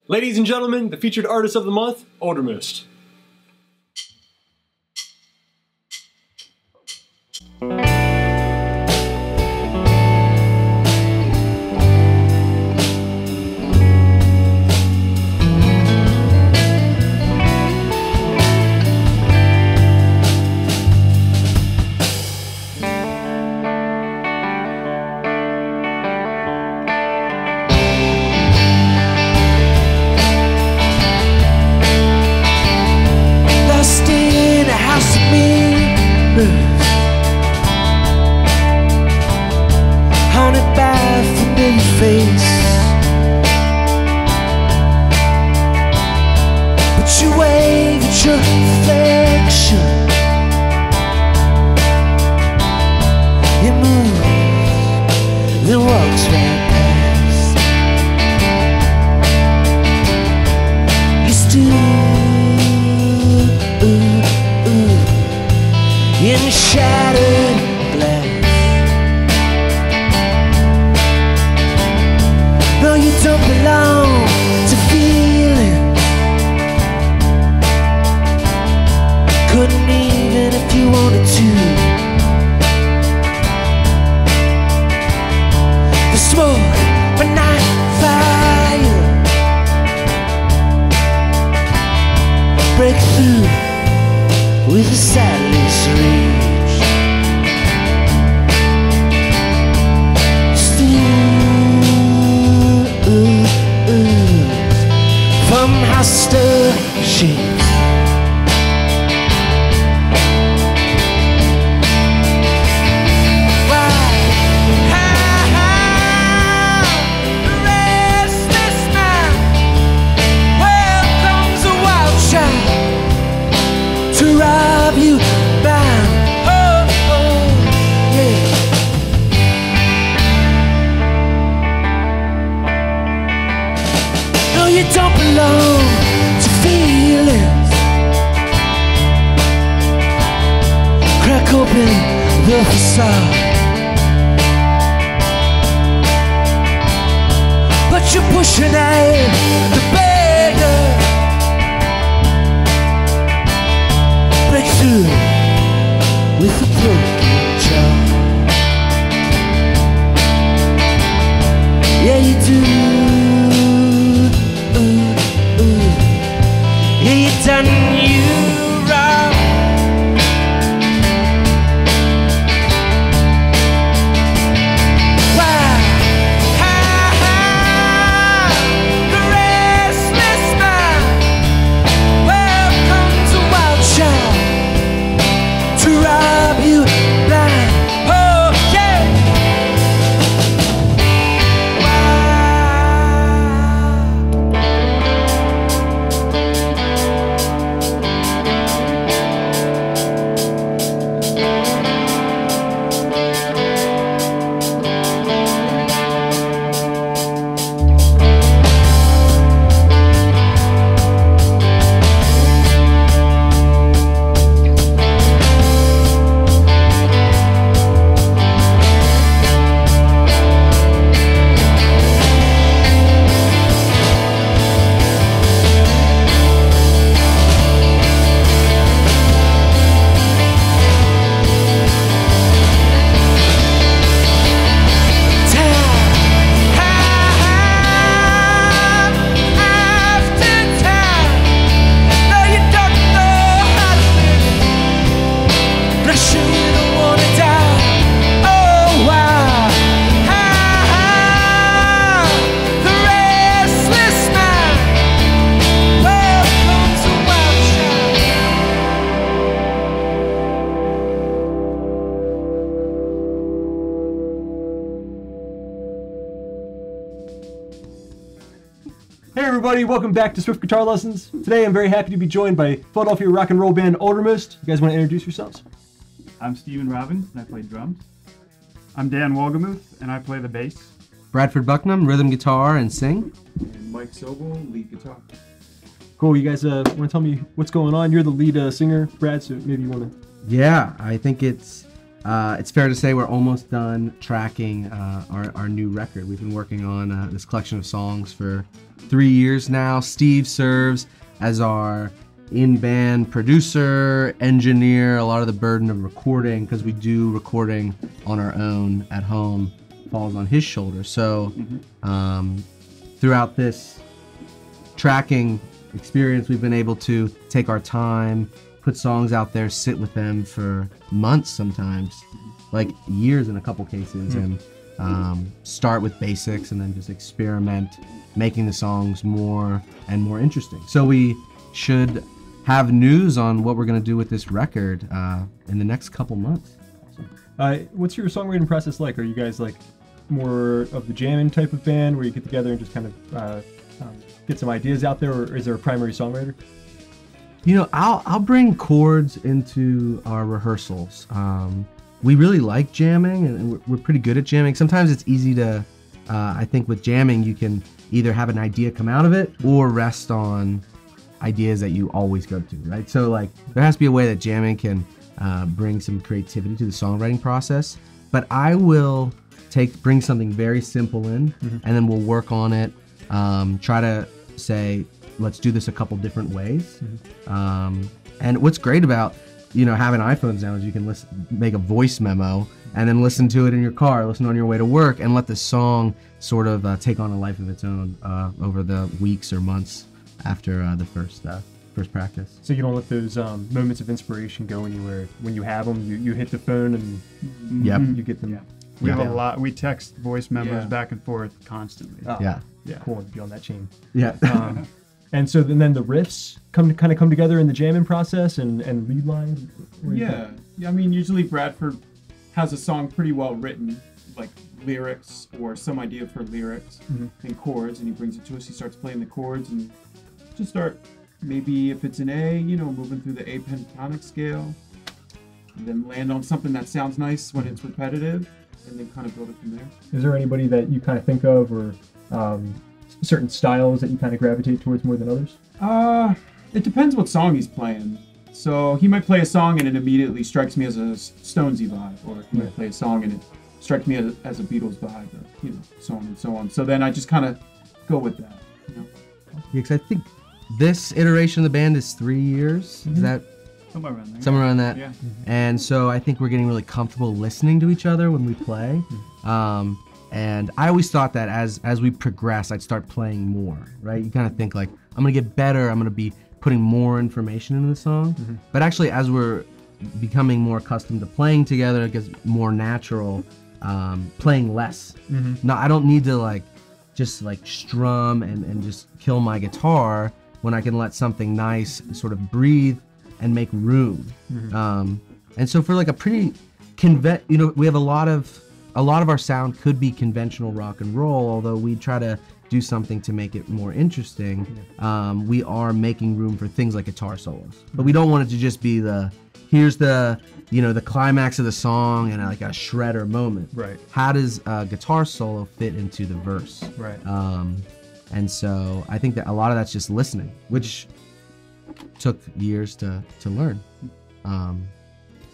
Ladies and gentlemen, the featured artist of the month, Oldermost. But you wave at your reflection. You move, then walks right past. You stood in shattered glass. No, you don't belong to feeling. Couldn't even if you wanted to. The smoke, but not fire. Break through with a sadness reach. Still from hostile shapes. You don't belong to feelings. Crack open the facade. But you're pushing out the beggar. Break through with a broken jaw. Yeah, you do. Yeah, you done you wrong. Why? The restless man. Welcome to Wild Child to rob you blind. Oh yeah. Hey everybody, welcome back to Swift Guitar Lessons. Today I'm very happy to be joined by Philadelphia rock and roll band Oldermost. You guys want to introduce yourselves? I'm Steven Robbins, and I play drums. I'm Dan Wolgamuth, and I play the bass. Bradford Bucknam, rhythm guitar and sing. And Mike Sobel, lead guitar. Cool, you guys want to tell me what's going on? You're the lead singer, Brad, so maybe you want to... Yeah, I think it's it's fair to say we're almost done tracking our new record. We've been working on this collection of songs for 3 years now. Steve serves as our in-band producer, engineer. A lot of the burden of recording, because we do recording on our own at home, falls on his shoulders. So throughout this tracking experience, we've been able to take our time, put songs out there, sit with them for months sometimes, like years in a couple cases, and start with basics and then just experiment, making the songs more and more interesting. So we should have news on what we're going to do with this record in the next couple months. What's your songwriting process like? Are you guys like more of the jamming type of band where you get together and just kind of get some ideas out there, or is there a primary songwriter? You know, I'll bring chords into our rehearsals. We really like jamming, and we're pretty good at jamming. Sometimes it's easy to, I think with jamming, you can either have an idea come out of it or rest on ideas that you always go to, right? So like, there has to be a way that jamming can bring some creativity to the songwriting process. But I will bring something very simple in, and then we'll work on it, try to say, let's do this a couple different ways. And what's great about, you know, having iPhones now is you can make a voice memo and then listen to it in your car, listen on your way to work, and let the song sort of take on a life of its own over the weeks or months after the first practice. So you don't let those moments of inspiration go anywhere. When you have them, you hit the phone and you get them. Yeah. We have a lot. We text voice memos back and forth constantly. Oh, Yeah. Cool to be on that chain. Yeah. And so then the riffs come together in the jamming process and lead lines. Yeah. I mean, usually Bradford has a song pretty well written, like lyrics or some idea for lyrics and chords, and he brings it to us. He starts playing the chords and just start, maybe if it's an A, you know, moving through the A pentatonic scale, and then land on something that sounds nice when it's repetitive, and then kind of build it from there. Is there anybody that you kind of think of, or certain styles that you kind of gravitate towards more than others? It depends what song he's playing. So he might play a song and it immediately strikes me as a Stonesy vibe, or he might play a song and it strikes me as a Beatles vibe, or, you know, so on and so on. So then I just kind of go with that, you know? Yeah, because I think this iteration of the band is 3 years. Is that Somewhere around there. somewhere around that? Yeah. And so I think we're getting really comfortable listening to each other when we play. And I always thought that as we progress, I'd start playing more, right? You kind of think like, I'm gonna get better, I'm gonna be putting more information into the song. But actually, as we're becoming more accustomed to playing together, it gets more natural, playing less. No, I don't need to just strum and just kill my guitar when I can let something nice sort of breathe and make room. And so for like a pretty you know, we have a lot of our sound could be conventional rock and roll, although we try to do something to make it more interesting. We are making room for things like guitar solos, but we don't want it to just be here's the climax of the song and like a shredder moment. Right. How does a guitar solo fit into the verse? Right. And so I think that a lot of that's just listening, which took years to learn.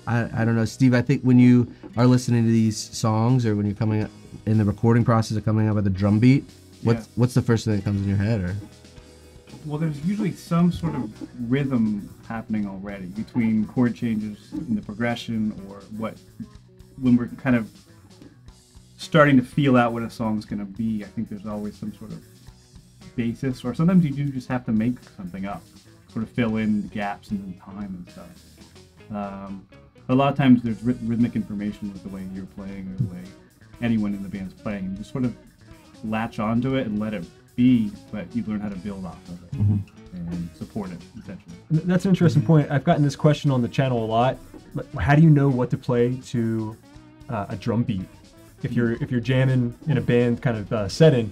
I don't know, Steve, I think when you are listening to these songs, or when you're coming up in the recording process of coming up with a drum beat, what's the first thing that comes in your head? Or Well, there's usually some sort of rhythm happening already between chord changes in the progression, or when we're kind of starting to feel out what a song's going to be. I think there's always some sort of basis, or sometimes you do just have to make something up, sort of fill in the gaps in time and stuff. A lot of times there's rhythmic information with the way you're playing, or the way anyone in the band's playing, and you just sort of latch onto it and let it be, but you learn how to build off of it and support it, essentially. That's an interesting point. I've gotten this question on the channel a lot. How do you know what to play to a drum beat if you're jamming in a band kind of setting?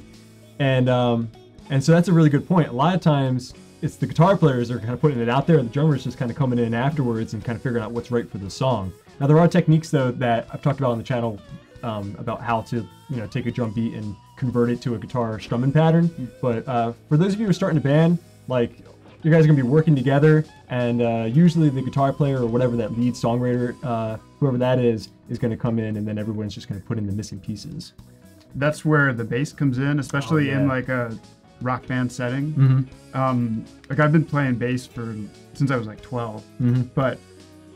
And so that's a really good point. A lot of times it's the guitar players that are kind of putting it out there, and the drummer's just kind of coming in afterwards and kind of figuring out what's right for the song. Now there are techniques though that I've talked about on the channel about how to take a drum beat and convert it to a guitar strumming pattern. But for those of you who are starting a band, like you guys are gonna be working together, and usually the guitar player or whatever that lead songwriter, whoever that is gonna come in, and then everyone's just gonna put in the missing pieces. That's where the bass comes in, especially in like a rock band setting. Like I've been playing bass since I was like 12, but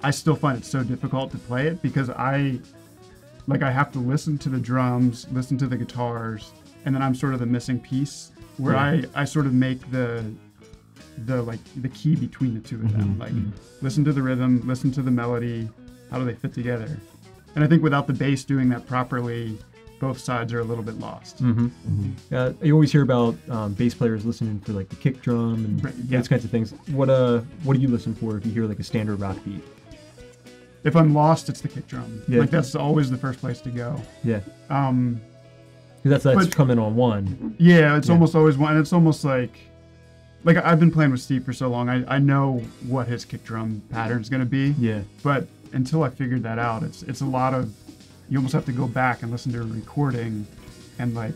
I still find it so difficult to play it because I have to listen to the drums, listen to the guitars, and then I'm sort of the missing piece where I sort of make the key between the two of them. Like listen to the rhythm, listen to the melody, how do they fit together? And I think without the bass doing that properly, both sides are a little bit lost. You always hear about bass players listening for like the kick drum and those kinds of things. What do you listen for if you hear like a standard rock beat? If I'm lost, it's the kick drum. Like that's always the first place to go. Yeah. Because that's coming on one. Yeah, it's almost always one. And it's almost like I've been playing with Steve for so long. I know what his kick drum pattern's gonna be. Yeah. But until I figured that out, it's a lot of, you almost have to go back and listen to a recording and like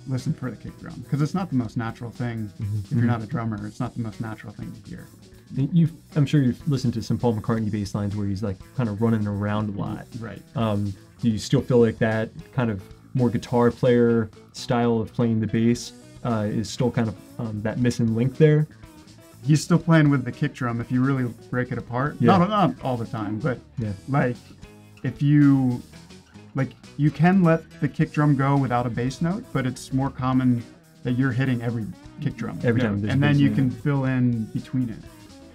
listen for the kick drum because it's not the most natural thing. If you're not a drummer, it's not the most natural thing to hear. I'm sure you've listened to some Paul McCartney bass lines where he's like kind of running around a lot. Right. Do you still feel like that kind of more guitar player style of playing the bass is still kind of that missing link there? He's still playing with the kick drum if you really break it apart. Yeah. Not all the time, but like if you can let the kick drum go without a bass note, but it's more common that you're hitting every kick drum every time, and then you can fill in between it.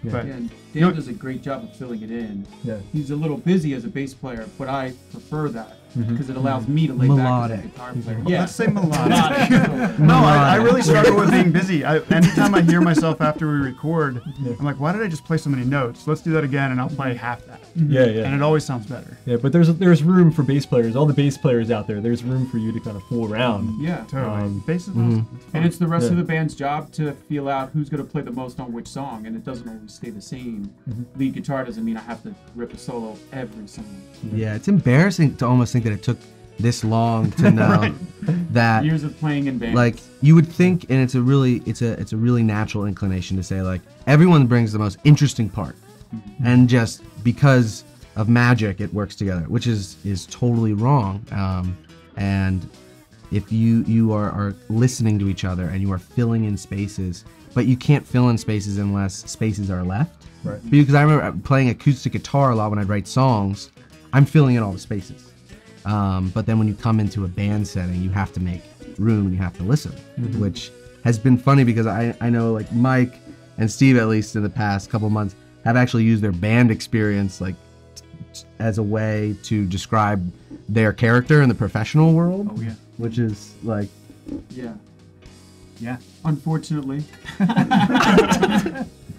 Yeah. But And Dan does a great job of filling it in. Yeah. He's a little busy as a bass player, but I prefer that because it allows me to lay back as a Melodic. guitar player. Let's say melodic. No, I really struggle with being busy. Anytime I hear myself after we record, I'm like, why did I just play so many notes? Let's do that again, and I'll play half that. Yeah. And it always sounds better. Yeah, but there's room for bass players. All the bass players out there, there's room for you to kind of fool around. Yeah. Totally. Bass is awesome. And it's the rest of the band's job to feel out who's going to play the most on which song, and it doesn't always stay the same. Lead guitar doesn't mean I have to rip a solo every song. Yeah, it's embarrassing to almost think that it took this long to know that Years of playing in bands. like you would think, and it's a really natural inclination to say like everyone brings the most interesting part, and just because of magic it works together, which is totally wrong. And if you are listening to each other and you are filling in spaces, but you can't fill in spaces unless spaces are left. Right. Because I remember playing acoustic guitar a lot when I'd write songs, I'm filling in all the spaces. But then when you come into a band setting, you have to make room and you have to listen, which has been funny because I know like Mike and Steve, at least in the past couple months, have actually used their band experience like as a way to describe their character in the professional world. Oh yeah. Which is like, yeah. Yeah. Unfortunately.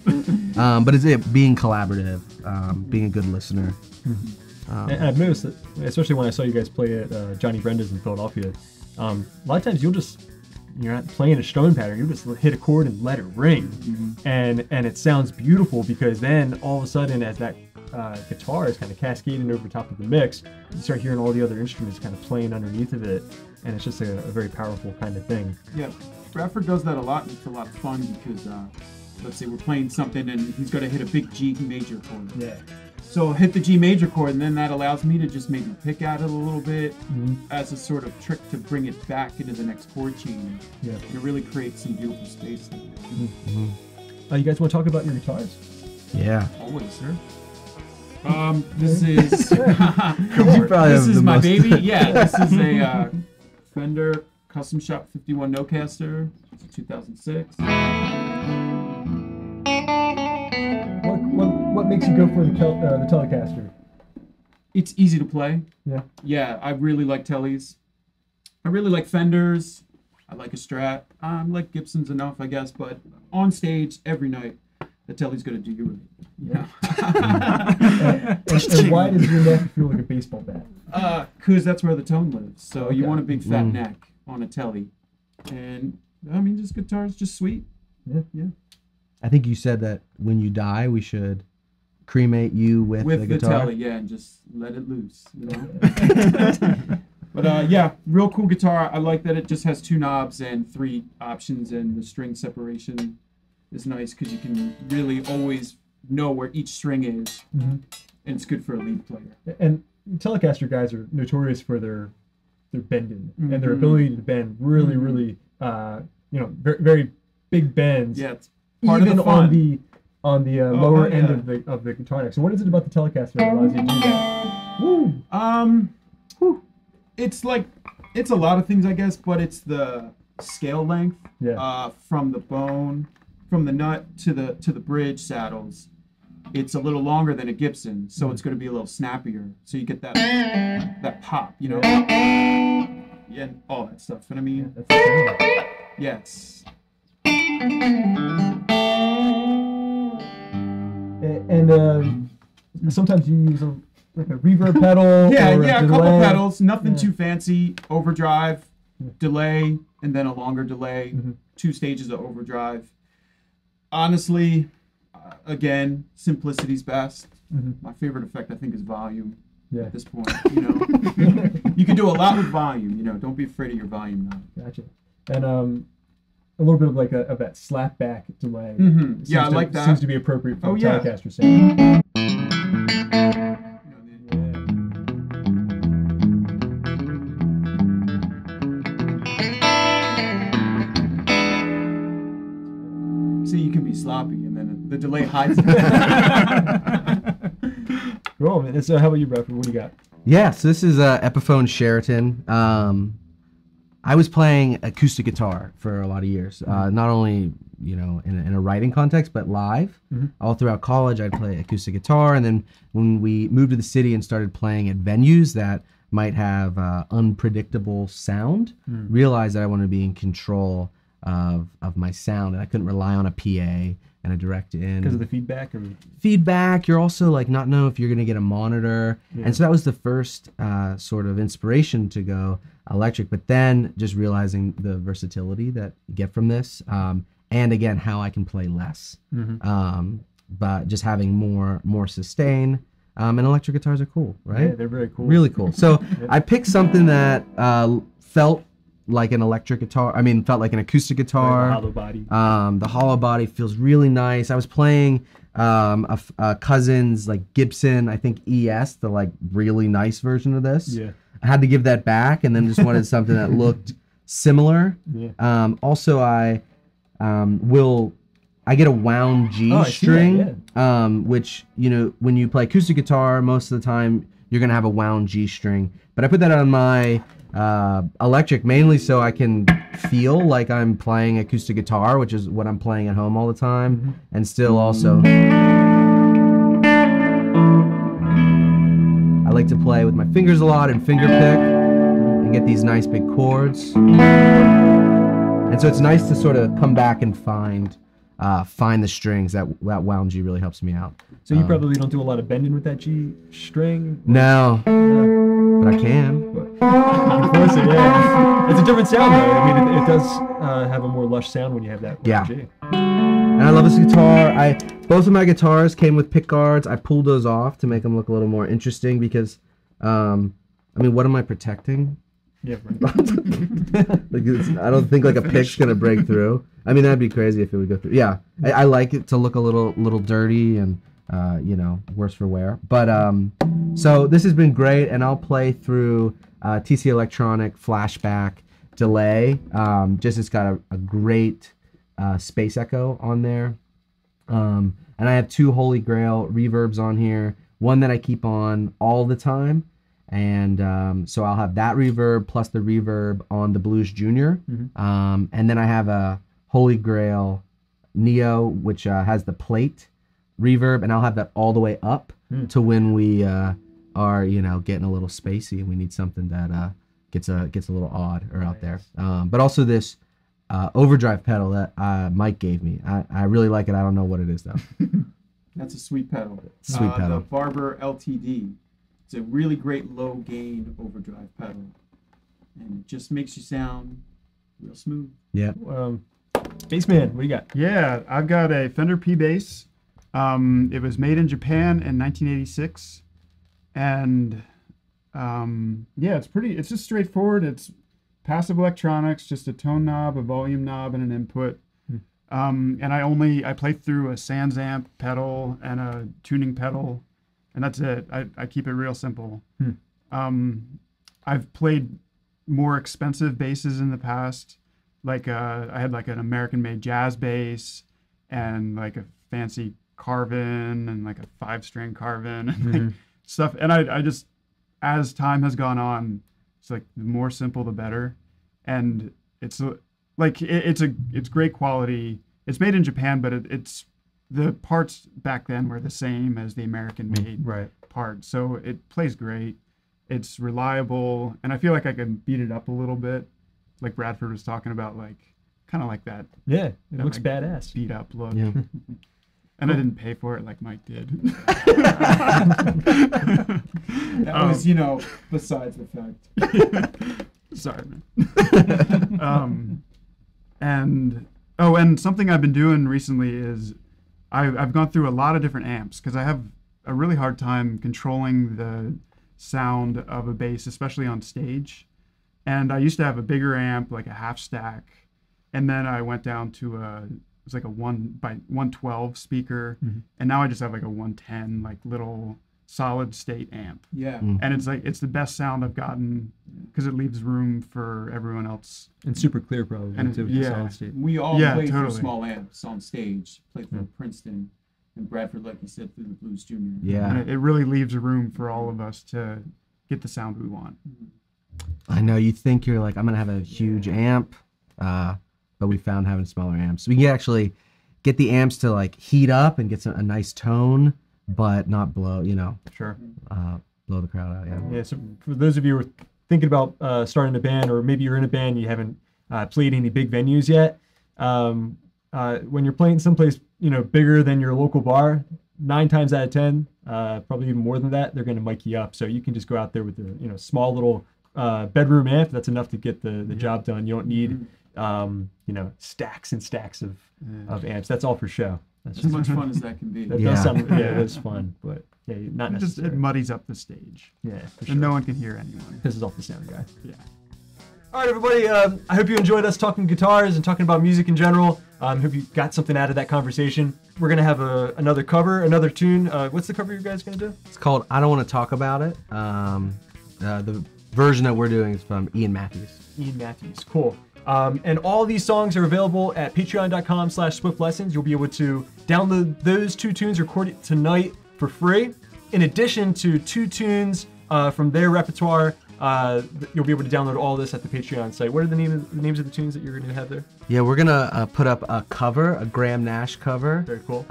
but it's being collaborative, being a good listener. And I've noticed that, especially when I saw you guys play at Johnny Brenda's in Philadelphia, a lot of times you're not playing a stone pattern, you just hit a chord and let it ring. And it sounds beautiful because then all of a sudden as that guitar is kind of cascading over top of the mix, you start hearing all the other instruments kind of playing underneath of it, and it's just a very powerful kind of thing. Yeah, Bradford does that a lot, and it's a lot of fun because, let's say we're playing something and he's going to hit a big G major chord. Yeah. So I'll hit the G major chord, and then that allows me to just maybe pick at it a little bit as a sort of trick to bring it back into the next chord change. Yeah. It really creates some beautiful space there. You guys want to talk about your guitars? Yeah. Always, sir. This is You probably this have is the my most- baby. Yeah, this is a Fender Custom Shop 51 Nocaster. It's a 2006. What makes you go for the Telecaster? It's easy to play. Yeah. Yeah, I really like Tellys. I really like Fenders. I like a Strat. I like Gibsons enough, I guess, but on stage every night, the Telly's gonna do you right. Yeah. And why does your neck feel like a baseball bat? Cause that's where the tone lives. So you Okay. want a big fat neck on a Telly, and I mean, this guitar's just sweet. Yeah. I think you said that when you die, we should cremate you with the The guitar. Telly, yeah, and just let it loose, you know. But yeah, real cool guitar. I like that it just has two knobs and three options and the string separation. is nice because you can really always know where each string is, and it's good for a lead player. And Telecaster guys are notorious for their bending and their ability to bend really, really, very, very big bends. Yeah, it's part of even the fun. on the lower end of the guitar neck. So what is it about the Telecaster that allows you to do that? It's a lot of things, I guess, but it's the scale length from the bone, from the nut to the bridge saddles. It's a little longer than a Gibson, so it's going to be a little snappier. So you get that pop, you know, and all that stuff. And I mean, That's the sound. yes. And sometimes you use like a reverb pedal. Yeah, or a delay. couple pedals, nothing too fancy. Overdrive, delay, and then a longer delay. 2 stages of overdrive. Honestly, again, simplicity's best. My favorite effect, I think, is volume. At this point, you know, you can do a lot with volume. You know, don't be afraid of your volume now. Gotcha. And a little bit of like of that slap back delay. Yeah, I like that. Seems to be appropriate for Oh, a yeah. Telecaster sound. See, you can be sloppy, and then the delay hides it. Cool, man. So how about you, Bradford? What do you got? Yeah, so this is Epiphone Sheraton. I was playing acoustic guitar for a lot of years, not only in a writing context, but live. All throughout college, I'd play acoustic guitar, and then when we moved to the city and started playing at venues that might have unpredictable sound, realized that I wanted to be in control of my sound, and I couldn't rely on a PA and a direct in. Because of the feedback? Or? Feedback, you're also like not know if you're going to get a monitor. And so that was the first sort of inspiration to go electric, but then just realizing the versatility that you get from this, and again, how I can play less, but just having more sustain. And electric guitars are cool, right? Yeah, they're very cool. Really cool. So I picked something that felt like an electric guitar. I mean, felt like an acoustic guitar. Like the hollow body. The hollow body feels really nice. I was playing a cousin's like Gibson, I think ES, the like really nice version of this. Yeah. I had to give that back, and then just wanted something that looked similar. Yeah. Also, I get a wound G string, which when you play acoustic guitar, most of the time you're gonna have a wound G string. But I put that on my electric mainly so I can feel like I'm playing acoustic guitar, which is what I'm playing at home all the time, and still also I like to play with my fingers a lot and finger pick and get these nice big chords. And so it's nice to sort of come back and find the strings. That wound G really helps me out. So you probably don't do a lot of bending with that G string? No, but I can. Of course, yeah. It's a different sound, though. I mean, it does have a more lush sound when you have that wound G. And I love this guitar. Both of my guitars came with pick guards. I pulled those off to make them look a little more interesting because, what am I protecting? Yeah, right. I don't think like a pick's gonna break through. I mean, that'd be crazy if it would go through. Yeah, I like it to look a little dirty and worse for wear. But so this has been great, and I'll play through TC Electronic Flashback Delay. It's got a great space echo on there, and I have 2 Holy Grail reverbs on here. One that I keep on all the time. And so I'll have that reverb plus the reverb on the Blues Junior. And then I have a Holy Grail Neo, which has the plate reverb, and I'll have that all the way up to when we are, getting a little spacey and we need something that gets a little odd or out there. But also this overdrive pedal that Mike gave me. I really like it. I don't know what it is, though. That's a sweet pedal. Sweet pedal. The Barber LTD. It's a really great low gain overdrive pedal, and it just makes you sound real smooth. Yeah. Bassman, what do you got? Yeah, I've got a Fender P bass. It was made in Japan in 1986, and it's just straightforward. It's passive electronics, just a tone knob, a volume knob, and an input. And I play through a Sans amp pedal and a tuning pedal, and that's it. I keep it real simple. I've played more expensive basses in the past. Like I had like an American-made jazz bass and like a fancy Carvin and like a 5-string Carvin and like stuff. And I just, as time has gone on, it's like the more simple the better. And it's like it's great quality. It's made in Japan, but it's the parts back then were the same as the American-made part. So it plays great. It's reliable, and I feel like I can beat it up a little bit, like Bradford was talking about, like kind of like that. Yeah, it looks like, badass. Beat up look. Yeah. And I didn't pay for it like Mike did. That was, besides the fact. Sorry, man. And something I've been doing recently is I've gone through a lot of different amps because I have a really hard time controlling the sound of a bass, especially on stage. And I used to have a bigger amp, like a half stack, and then I went down to it's like a 1x112 speaker, and now I just have like a 110, like little solid state amp. Yeah. And it's the best sound I've gotten because it leaves room for everyone else. And super clear, probably. And too, with the solid state. We all Yeah, played totally. through small amps on stage, played through Princeton, and Bradford, like you said, through the Blues Junior. Yeah. And it really leaves room for all of us to get the sound we want. I know you think you're like, I'm gonna have a huge amp, but we found having smaller amps. We can actually get the amps to like heat up and get a nice tone, but not blow, Sure. blow the crowd out. Yeah. Yeah, so for those of you who are thinking about starting a band, or maybe you're in a band and you haven't played any big venues yet, when you're playing someplace bigger than your local bar, 9 times out of 10, probably even more than that, they're going to mic you up. So you can just go out there with a small little bedroom amp. That's enough to get the job done. You don't need stacks and stacks of amps. That's all for show. That's As much fun as that can be. That Yeah. does sound it's fun, but yeah, not It necessarily. muddies up the stage, Yeah, for sure. and no one can hear anyone. Pisses off the sound guy. Yeah. All right, everybody. I hope you enjoyed us talking guitars and talking about music in general. Hope you got something out of that conversation. We're gonna have another cover, another tune. What's the cover you guys gonna do? It's called I Don't Want to Talk About It. The version that we're doing is from Ian Matthews. Ian Matthews. Cool. And all these songs are available at patreon.com/swiftlessons. You'll be able to download those 2 tunes recorded tonight for free. In addition to 2 tunes from their repertoire, you'll be able to download all this at the Patreon site. What are the names of the tunes that you're going to have there? Yeah, we're gonna put up a cover, a Graham Nash cover, Very cool.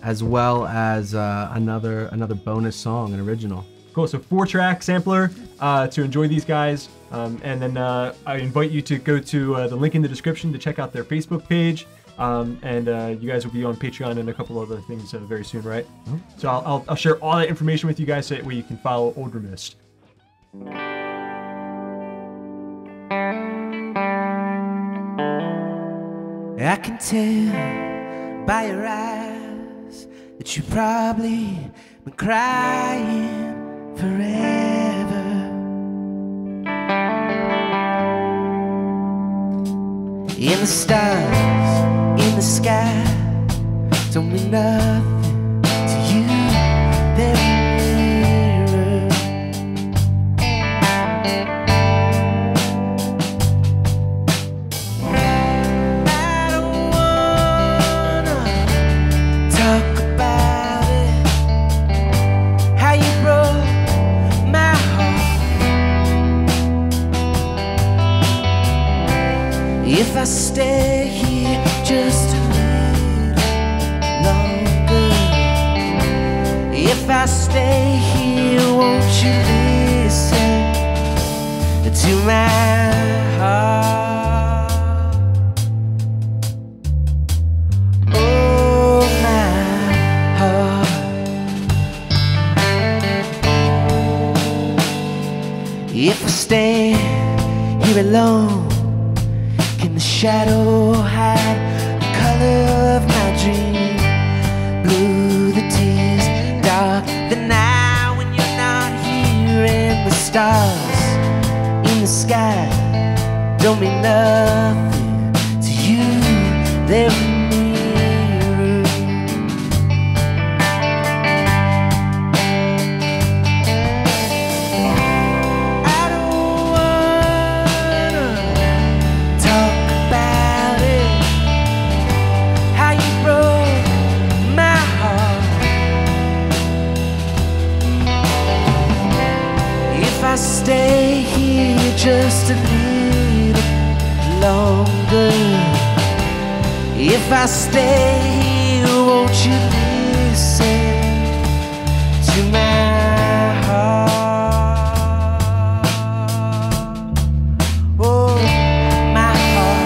as well as another bonus song, an original. Cool. So 4-track sampler to enjoy these guys. And then I invite you to go to the link in the description to check out their Facebook page. And you guys will be on Patreon and a couple other things very soon, right? Oh. So I'll share all that information with you guys so that way you can follow Oldermost. I can tell by your eyes that you've probably been crying forever. In the stars, in the sky, don't mean nothing to you. They're mirror. I don't wanna talk about it, how you broke my heart. If I stay here just a little longer, if I stay here, won't you listen to my heart? Oh, my heart. If I stand here alone, can the shadow hide the color of my dream? Blue the tears, dark the night when you're not here, and the stars in the sky don't mean nothing to you. They're if I stay here, won't you listen to my heart? Oh, my heart.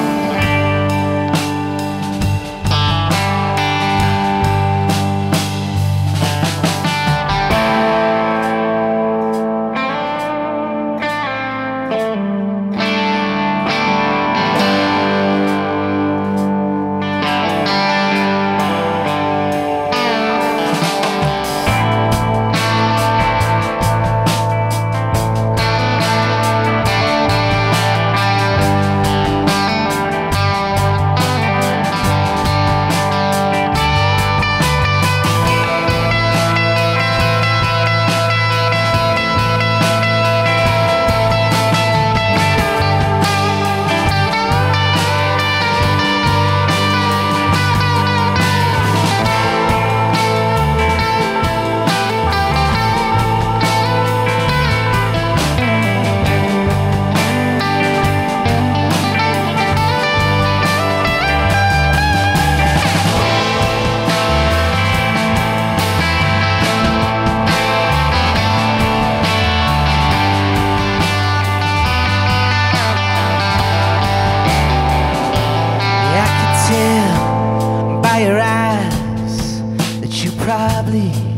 I could tell by your eyes that you probably